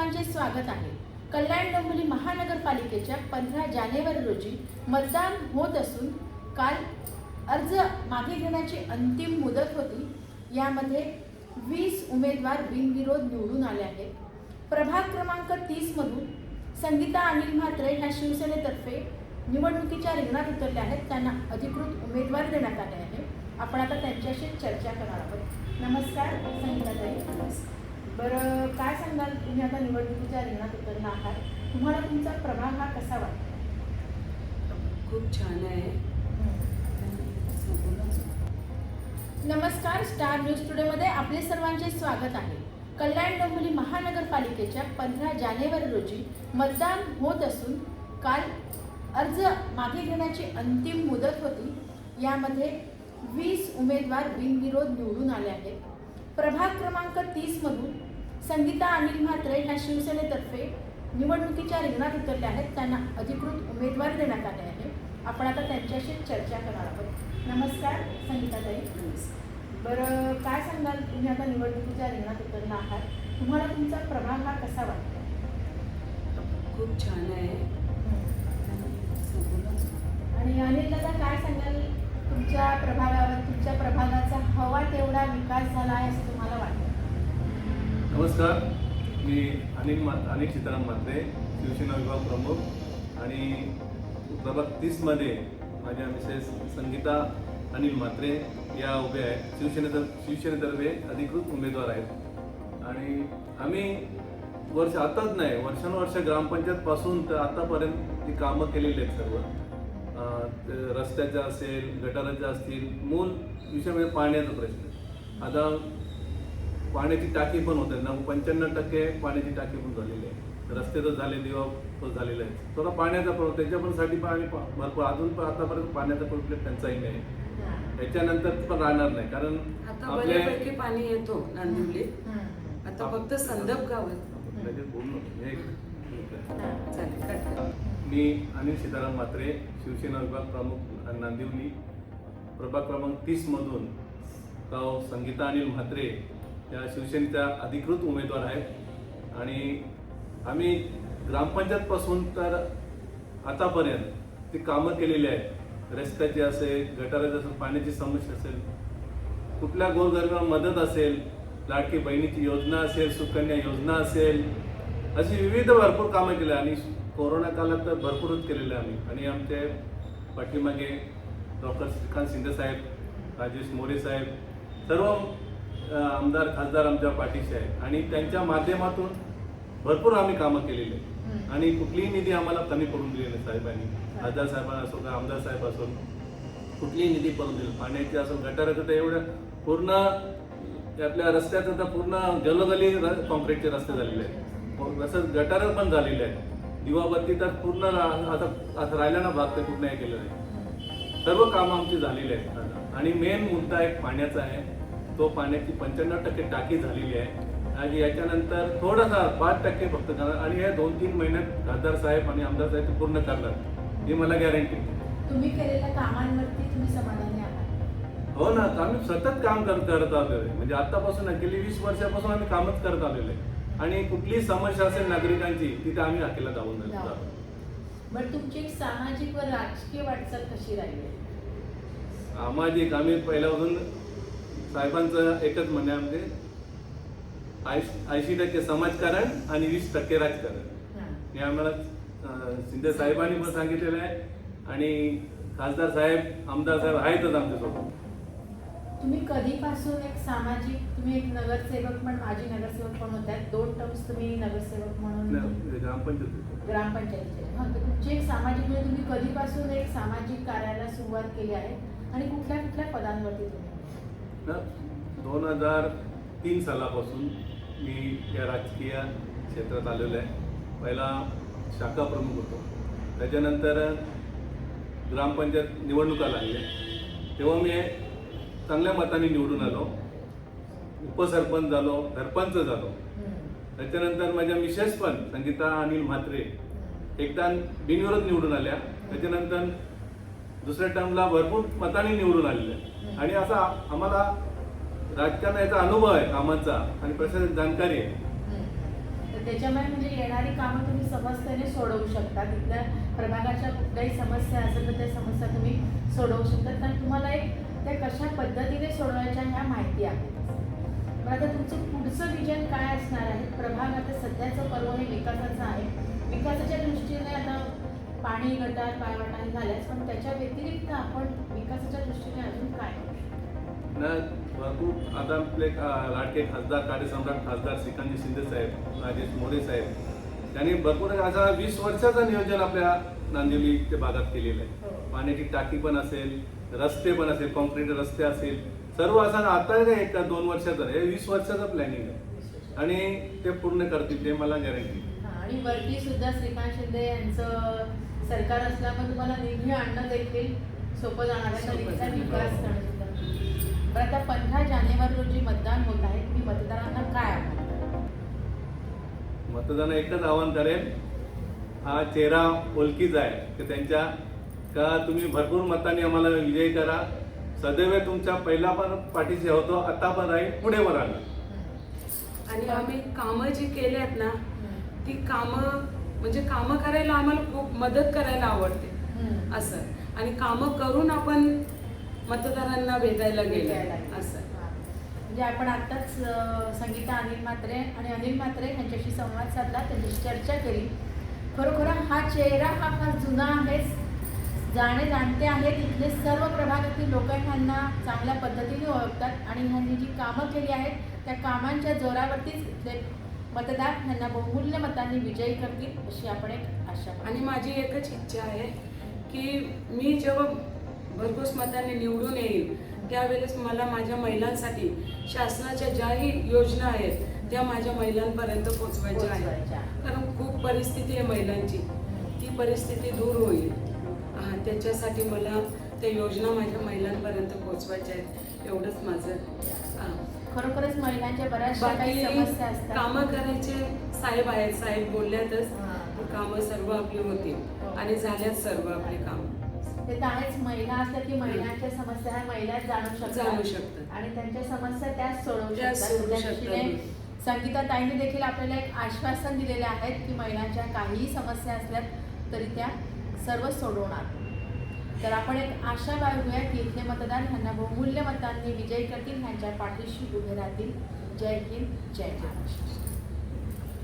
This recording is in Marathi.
सर्वांचे स्वागत आहे। कल्याण डोंबिवली महानगरपालिकेच्या 15 जानेवारी रोजी मतदान होत असून काल अर्ज मागे घेण्याची अंतिम मुदत होती। यामध्ये 20 उमेदवार बिनविरोध निवडून आले आहेत। प्रभाग क्रमांक 30 मधून संगीता अनिल म्हात्रे ह्या शिवसेनेतर्फे निवडणुकीच्या रिंगणात उतरल्या आहेत। त्यांना अधिकृत उमेदवार देण्यात आले आहे। आपण आता त्यांच्याशी चर्चा करणार आहोत। नमस्कार संगीताताई। बरं, काय सांगाल, तुम्ही आता निवडणुकीच्या रिंगणात उतरला आहात, तुम्हाला तुमचा प्रभाग हा कसा वाटतो? खूप छान आहे। नमस्कार, स्टार न्यूज टुडे मध्ये आपले सर्वांचे स्वागत आहे। कल्याण डोंबिवली महानगरपालिकेच्या 15 जानेवारी रोजी मतदान होत असून काल अर्ज मागे घेण्याची अंतिम मुदत होती। यामध्ये 20 उमेदवार बिनविरोध निवडून आले आहेत। प्रभाग क्रमांक 30 मधून संगीता अनिल म्हात्रे ह्या शिवसेनेतर्फे निवडणुकीच्या रिंगणात उतरल्या आहेत। त्यांना अधिकृत उमेदवार देण्यात आले आहे। आपण आता त्यांच्याशी चर्चा करणार आहोत। नमस्कार संगीताताई। बरं, काय सांगाल, तुम्ही आता निवडणुकीच्या रिंगणात उतरला आहात, तुम्हाला तुमचा प्रभाग हा कसा वाटतो? खूप छान आहे। आणि अनिल दादा, काय सांगाल, तुमच्या प्रभागाचा हवा तेवढा विकास झाला आहे असं तुम्हाला वाटतं? नमस्कार, मी अनिल सीताराम म्हात्रे, शिवसेना विभाग प्रमुख, आणि प्रभाग 30 मध्ये माझ्या मिसेस संगीता अनिल म्हात्रे या उभ्या आहेत। शिवसेनेतर्फे अधिकृत उमेदवार आहेत। आणि आम्ही आताच नाही, वर्षानुवर्ष ग्रामपंचायतपासून तर आतापर्यंत ही कामं केलेली आहेत। सर्व रस्त्याचं असेल, गटाराचं असतील, मूल विषय म्हणजे पाण्याचा प्रश्न। आता पाण्याची टाकी पण होते ना, 95% पाण्याची टाकी पण झालेली आहे। रस्ते तर झाले, दिवा तो झालेला आहे। थोडा पाण्याचा प्रॉब्लेम, त्याच्या पण साठी पण आम्ही भरपूर अजून पण आतापर्यंत पाण्याचा प्रॉब्लेम टंचाई नाही, याच्यानंतर पण राहणार नाही। कारण आता बऱ्यापैकी पाणी येतो नांदिवली, आता फक्त संदप गाव आहे। मी अनिल सीताराम म्हात्रे, शिवसेना विभाग प्रमुख, नांदिवली, प्रभाग क्रमांक 30 मधून संगीता अनिल म्हात्रे या शिवसेनेच्या अधिकृत उमेदवार आहेत। आणि आम्ही ग्रामपंचायतपासून तर आतापर्यंत ती कामं केलेली आहेत। रस्त्याची असेल, गटाराची असेल, पाण्याची समस्या असेल, कुठल्या गोरगरिबांना मदत असेल, लाडकी बहिणीची योजना असेल, सुकन्या योजना असेल, अशी विविध भरपूर कामं केली। आणि कोरोना काळात तर भरपूरच केलेलं आहे आम्ही। आणि आमचे पाठीमागे डॉक्टर श्रीकांत शिंदे साहेब, राजेश मोरे साहेब, सर्व आमदार खासदार आमच्या पाठीशी आहेत। आणि त्यांच्या माध्यमातून भरपूर आम्ही कामं केलेली आहेत। आणि कुठलीही निधी आम्हाला कमी पडून दिली नाही साहेबांनी, खासदार साहेबांना असो का आमदार साहेब असो, कुठलीही निधी पडून दिली। पाण्याची असो, गटाराचं तर एवढं पूर्ण, आपल्या रस्त्याचं तर पूर्ण गलोगली कॉन्क्रीटचे रस्ते झालेले आहेत। तसंच गटार पण झालेले आहेत। दिवाबत्ती तर पूर्ण आता राहिला ना भाग, तर पूर्ण हे केलं नाही। सर्व कामं आमची झालेली आहेत। आणि मेन मुद्दा एक पाण्याचा आहे, तो पाण्याची 95% टाकी झालेली आहे। आणि याच्यानंतर थोडासा 5% फक्त करणार, आणि हे 2-3 महिन्यात खासदार साहेब आणि आमदार साहेब ते पूर्ण करणार, ही मला गॅरंटी। तुम्ही केलेल्या कामांवरती तुम्ही समाधानी आहात? हो ना, आम्ही सतत काम करत आलेलो आहे। म्हणजे आतापासून गेली 20 वर्षापासून आम्ही कामच करत आलेलो आहे। आणि कुठलीही समस्या असेल नागरिकांची, तिथे आम्ही हाकेला धावून जातो। बरं, तुमची एक सामाजिक व राजकीय वाटचाल कशी राहिली? सामाजिक, आम्ही पहिल्यापासून साहेबांचं एकच म्हणणं आहे, म्हणजे 80% समाजकारण आणि 20% राजकारण, हे आम्हाला शिंदे साहेबांनी पण सांगितलेलं आहे। आणि खासदार साहेब, आमदार साहेब आहेतच आमच्यासोबत। तुम्ही कधीपासून एक सामाजिक, तुम्ही एक नगरसेवक पण, माजी नगरसेवक पण होत्या, 2 टर्म्स तुम्ही नगरसेवक म्हणून ग्रामपंचायतीचे, तर तुमची एक सामाजिक, म्हणजे तुम्ही कधीपासून एक सामाजिक कार्याला सुरुवात केली आहे आणि कुठल्या कुठल्या पदांवरती तुम्ही? 2003 सालापासून मी या राजकीय क्षेत्रात आलेलो आहे। पहिला शाखा प्रमुख होतो, त्याच्यानंतर ग्रामपंचायत निवडणुका लागल्या, तेव्हा मी चांगल्या मताने निवडून आलो, उपसरपंच झालो, सरपंच झालो। त्याच्यानंतर माझ्या मिसेस पण संगीता अनिल म्हात्रे एकदा बिनविरोध निवडून आल्या। त्याच्यानंतर दुसऱ्या टर्मला भरपूर मताने निवडून आलेल्या। आणि असा आम्हाला राजकारणाचा अनुभव आहे, कामाचा आणि प्रशासनाची जाणकारी आहे। आणि त्याच्यामुळे म्हणजे येणारी कामं तुम्ही सहजतेने सोडवू शकता. तिथल्या प्रभागाच्या कुठल्याही समस्या असेल तर त्या समस्या तुम्ही सोडवू शकता, कारण तुम्हाला एक त्या कशा पद्धतीने सोडवायच्या ह्या माहिती आहेत. पण आता तुमचं पुढचं विजन काय असणार आहे? प्रभाग आता सध्याचं पर्व हे विकासाचं आहे. विकासाच्या दृष्टीने आता पाणी, गटार, पायवाटा हे झाल्यास, पण त्याच्या व्यतिरिक्त आपण विकासाच्या दृष्टीने अजून काय करू शकतो? ना भरपूर आता आपले लाडके खासदार, कार्यसम्राट खासदार श्रीकांतजी शिंदे साहेब, राजेश मोरे साहेब त्यांनी भरपूर असा 20 वर्षाचं नियोजन आपल्या नांदिवली ते भागात केलेलं आहे. पाण्याची टाकी पण असेल, रस्ते पण असेल, कॉन्क्रीट रस्ते असेल, सर्व असं आता काय 1-2 वर्षाचं हे 20 वर्षाचं प्लॅनिंग आहे आणि ते पूर्ण करतील ते मला गॅरंटी. आणि वरती सुद्धा श्रीकांत शिंदे यांचं सरकार असल्यामुळे तुम्हाला निधी आणणं देखील सोपं जाणार आहे. नदीचा विकास करणं सुद्धा. पण आता 15 जानेवारी रोजी मतदान होत आहे. तुम्ही मतदारांना काय आव्हान कराल? मतदारांना एकच आवाहन करेल, हा चेहरा ओळखीचा आहे की त्यांच्या का तुम्ही भरपूर मतांनी आम्हाला विजयी करा. सदैव तुमच्या पहिला पण पाठीशी होतो, आता पण राहील, पुढे पण राहणार. आणि आम्ही कामं जी केल्यात ना ती कामं म्हणजे कामं करायला आम्हाला खूप मदत करायला आवडते असं. आणि कामं करून आपण मतदारांना भेटायला गेलो असं. म्हणजे आपण आत्ताच संगीता अनिल म्हात्रे आणि अनिल म्हात्रे यांच्याशी संवाद साधला, त्यांच्याशी चर्चा केली. खरोखर हा चेहरा हा फार जुना आहे, जाणते आहेत. इथले सर्व प्रभागातील लोक ह्यांना चांगल्या पद्धतीने ओळखतात आणि ह्यांनी जी कामं केली आहेत त्या कामांच्या जोरावरतीच इथले मतदार ह्यांना बहुमूल्य मतांनी विजयी करतील अशी आपण एक आशा. आणि माझी एकच इच्छा आहे की मी जेव्हा भरघोस मताने निवडून येईल त्यावेळेस मला माझ्या महिलांसाठी शासनाच्या ज्याही योजना आहेत त्या माझ्या महिलांपर्यंत पोचवायच्या आहेत. कारण खूप परिस्थिती आहे महिलांची, ती परिस्थिती दूर होईल. त्याच्यासाठी मला त्या योजना माझ्या महिलांपर्यंत पोचवायच्या आहेत. एवढंच माझं. खरोखरच महिलांच्या बऱ्याचशा काही समस्या असतात. कामं करायचे साहेब आहेत, साहेब बोलल्यातच कामं सर्व आपली होतील आणि झाल्यात सर्व आपली कामं. ते तर आहेच. महिला असल्या की महिलांच्या समस्या ह्या महिलाच जाणू शकतात आणि त्यांच्या समस्या त्याच सोडवू शकतात. संगीता ताईंनी देखील आपल्याला एक आश्वासन दिलेले आहेत की महिलांच्या काहीही समस्या असल्यात तरी त्या सर्व सोडवणार. तर आपण एक आशा बाळगूया की इथले मतदार ह्यांना बहुमूल्य मतांनी विजयी करतील, ह्यांच्या पाठीशी उभे राहतील. जय हिंद, जय महाराष्ट्र.